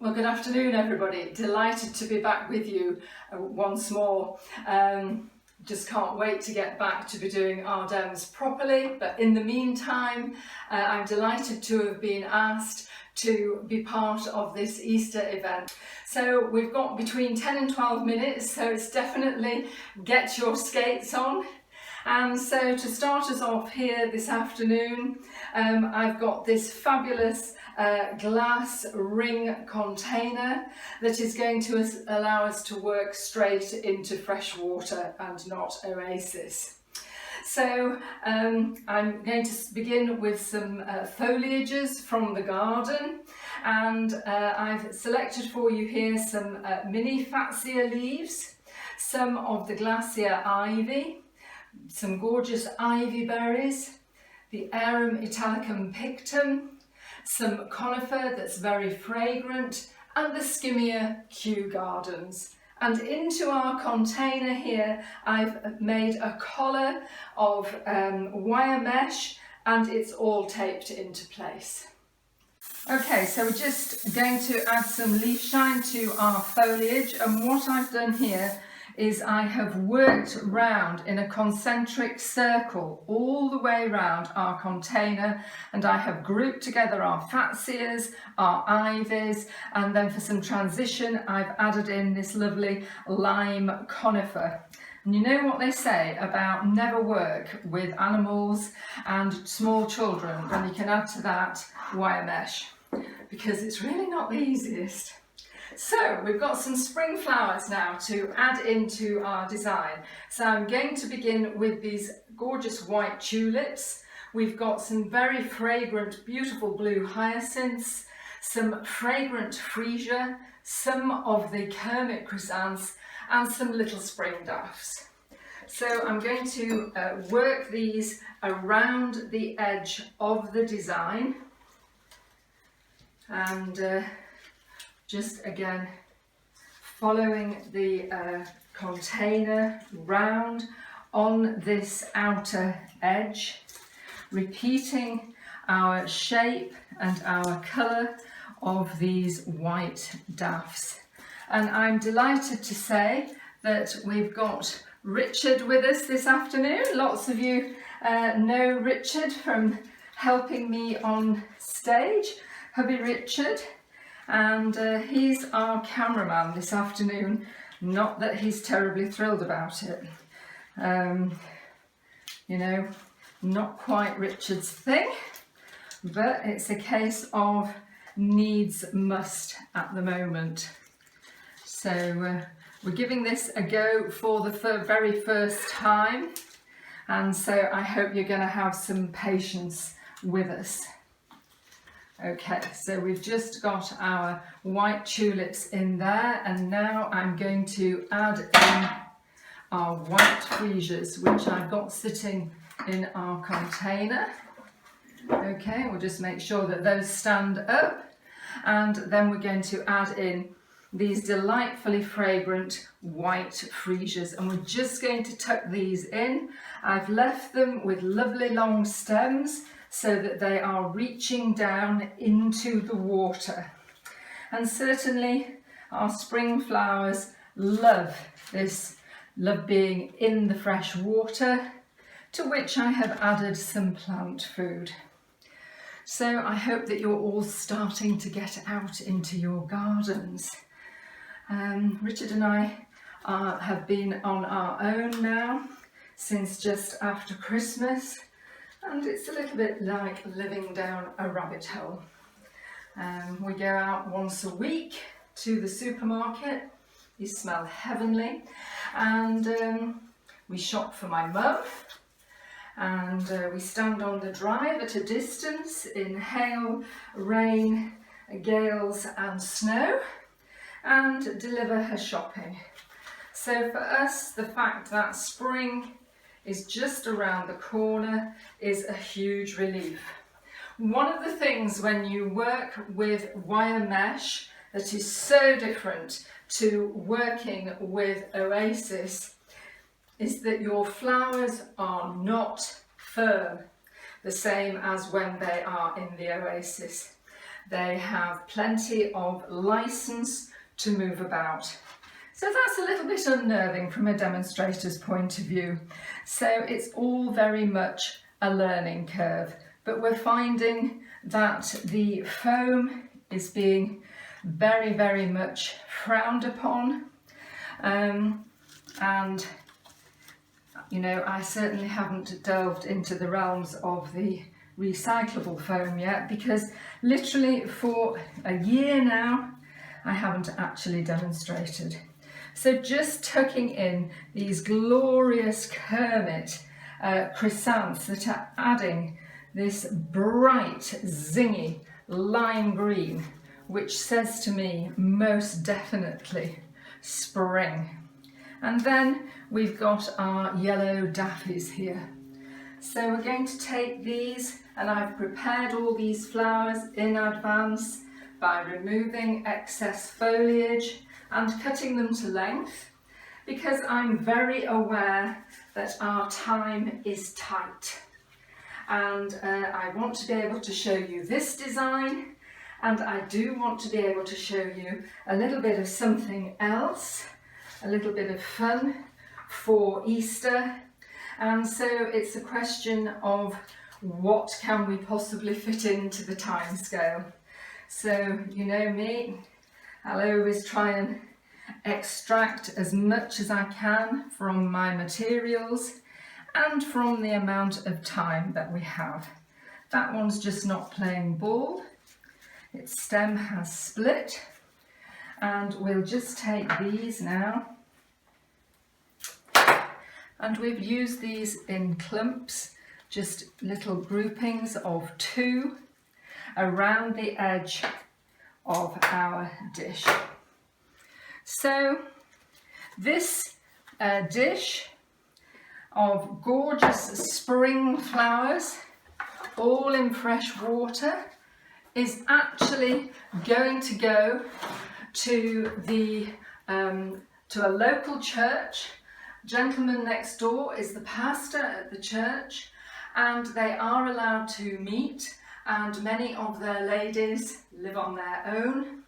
Well, good afternoon, everybody. Delighted to be back with you once more. Just can't wait to get back to be doing our dems properly. But in the meantime, I'm delighted to have been asked to be part of this Easter event. So we've got between 10 and 12 minutes, so it's definitely get your skates on. And so to start us off here this afternoon, I've got this fabulous glass ring container that is going to allow us to work straight into fresh water and not oasis. So I'm going to begin with some foliages from the garden, and I've selected for you here some mini Fatsia leaves, some of the glacier ivy, some gorgeous ivy berries, the Arum italicum pictum, some conifer that's very fragrant, and the Skimmia Kew Gardens. And into our container here, I've made a collar of wire mesh, and it's all taped into place. Okay, so we're just going to add some leaf shine to our foliage, and what I've done here is I have worked round in a concentric circle all the way around our container, and I have grouped together our Fatsias, our ivies, and then for some transition I've added in this lovely lime conifer. And you know what they say about never work with animals and small children when you can add to that wire mesh, because it's really not the easiest. So we've got some spring flowers now to add into our design. So I'm going to begin with these gorgeous white tulips. We've got some very fragrant, beautiful blue hyacinths, some fragrant freesia, some of the kermit chrysanthemums, and some little spring daffs. So I'm going to work these around the edge of the design, and just again following the container round on this outer edge, repeating our shape and our colour of these white daffs. And I'm delighted to say that we've got Richard with us this afternoon. Lots of you know Richard from helping me on stage, hubby Richard. And he's our cameraman this afternoon. Not that he's terribly thrilled about it. You know, not quite Richard's thing, but it's a case of needs must at the moment. So we're giving this a go for the very first time, and so I hope you're going to have some patience with us. Okay, so we've just got our white tulips in there, and now I'm going to add in our white freesias, which I've got sitting in our container. Okay, we'll just make sure that those stand up, and then we're going to add in these delightfully fragrant white freesias, and we're just going to tuck these in. I've left them with lovely long stems so that they are reaching down into the water. And certainly our spring flowers love this, love being in the fresh water, to which I have added some plant food. So I hope that you're all starting to get out into your gardens. Richard and I have been on our own now since just after Christmas, and it's a little bit like living down a rabbit hole. We go out once a week to the supermarket. You smell heavenly. And we shop for my mum. And we stand on the drive at a distance in hail, rain, gales and snow, and deliver her shopping. So for us, the fact that spring is just around the corner is a huge relief. One of the things when you work with wire mesh that is so different to working with oasis is that your flowers are not firm, the same as when they are in the oasis. They have plenty of license to move about. So that's a little bit unnerving from a demonstrator's point of view. So it's all very much a learning curve, but we're finding that the foam is being very, very much frowned upon. And you know, I certainly haven't delved into the realms of the recyclable foam yet, because literally for a year now I haven't actually demonstrated. So just tucking in these glorious Kermit chrysanths that are adding this bright, zingy lime green, which says to me most definitely spring. And then we've got our yellow daffies here. So we're going to take these, and I've prepared all these flowers in advance by removing excess foliage and cutting them to length, because I'm very aware that our time is tight. And I want to be able to show you this design, and I do want to be able to show you a little bit of something else, a little bit of fun for Easter. And so it's a question of what can we possibly fit into the time scale. So you know me, I'll always try and extract as much as I can from my materials and from the amount of time that we have. That one's just not playing ball. Its stem has split. And we'll just take these now, and we've used these in clumps, just little groupings of 2 around the edge of our dish. So this dish of gorgeous spring flowers, all in fresh water, is actually going to go to a local church. Gentleman next door is the pastor at the church, and they are allowed to meet, and many of their ladies live on their own,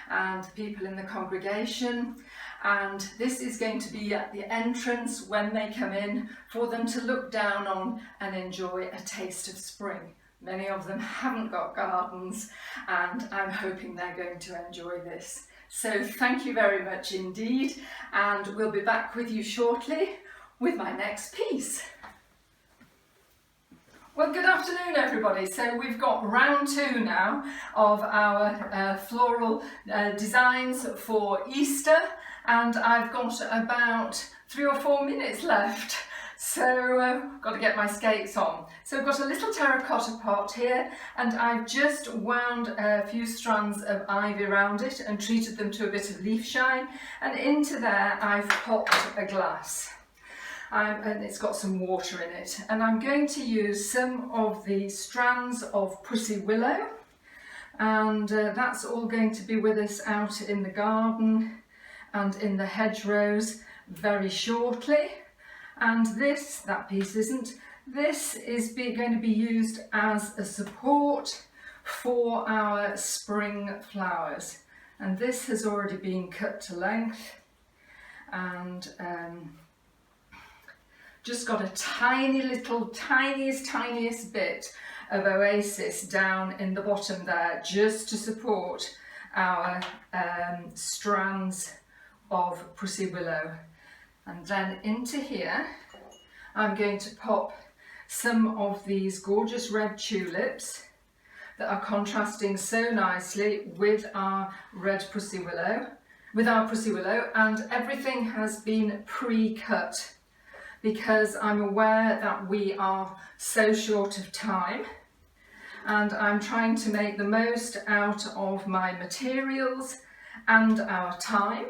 and people in the congregation, and this is going to be at the entrance when they come in for them to look down on and enjoy a taste of spring. Many of them haven't got gardens, and I'm hoping they're going to enjoy this. So thank you very much indeed, and we'll be back with you shortly with my next piece. Well, good afternoon everybody. So we've got round 2 now of our floral designs for Easter, and I've got about 3 or 4 minutes left. So got to get my skates on. So I've got a little terracotta pot here, and I've just wound a few strands of ivy around it and treated them to a bit of leaf shine, and into there I've popped a glass. And it's got some water in it, and I'm going to use some of the strands of pussy willow, and that's all going to be with us out in the garden and in the hedgerows very shortly. And that piece isn't. This is going to be used as a support for our spring flowers. And this has already been cut to length, and just got a tiny little, tiniest bit of oasis down in the bottom there, just to support our strands of pussy willow. And then into here, I'm going to pop some of these gorgeous red tulips that are contrasting so nicely with our red pussy willow, and everything has been pre-cut because I'm aware that we are so short of time, and I'm trying to make the most out of my materials and our time.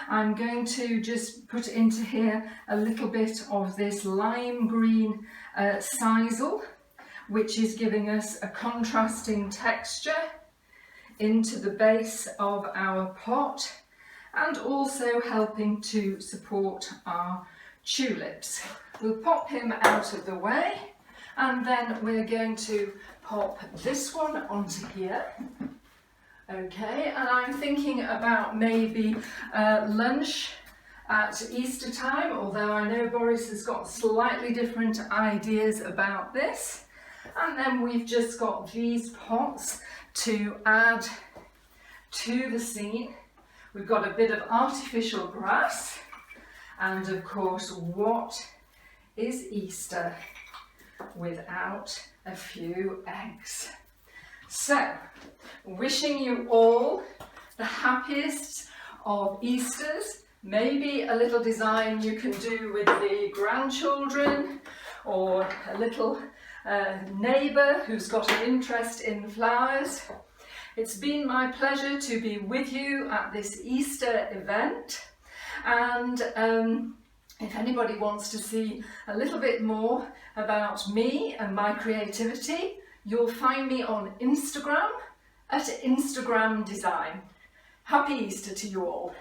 I'm going to just put into here a little bit of this lime green sisal, which is giving us a contrasting texture into the base of our pot, and also helping to support our tulips. We'll pop him out of the way, And then we're going to pop this one onto here. Okay, and I'm thinking about maybe lunch at Easter time, although I know Boris has got slightly different ideas about this. And then we've just got these pots to add to the scene. We've got a bit of artificial grass, and of course, what is Easter without a few eggs? So, wishing you all the happiest of Easters. Maybe a little design you can do with the grandchildren, or a little neighbour who's got an interest in flowers. It's been my pleasure to be with you at this Easter event, and if anybody wants to see a little bit more about me and my creativity, you'll find me on Instagram at Instagram Design. Happy Easter to you all.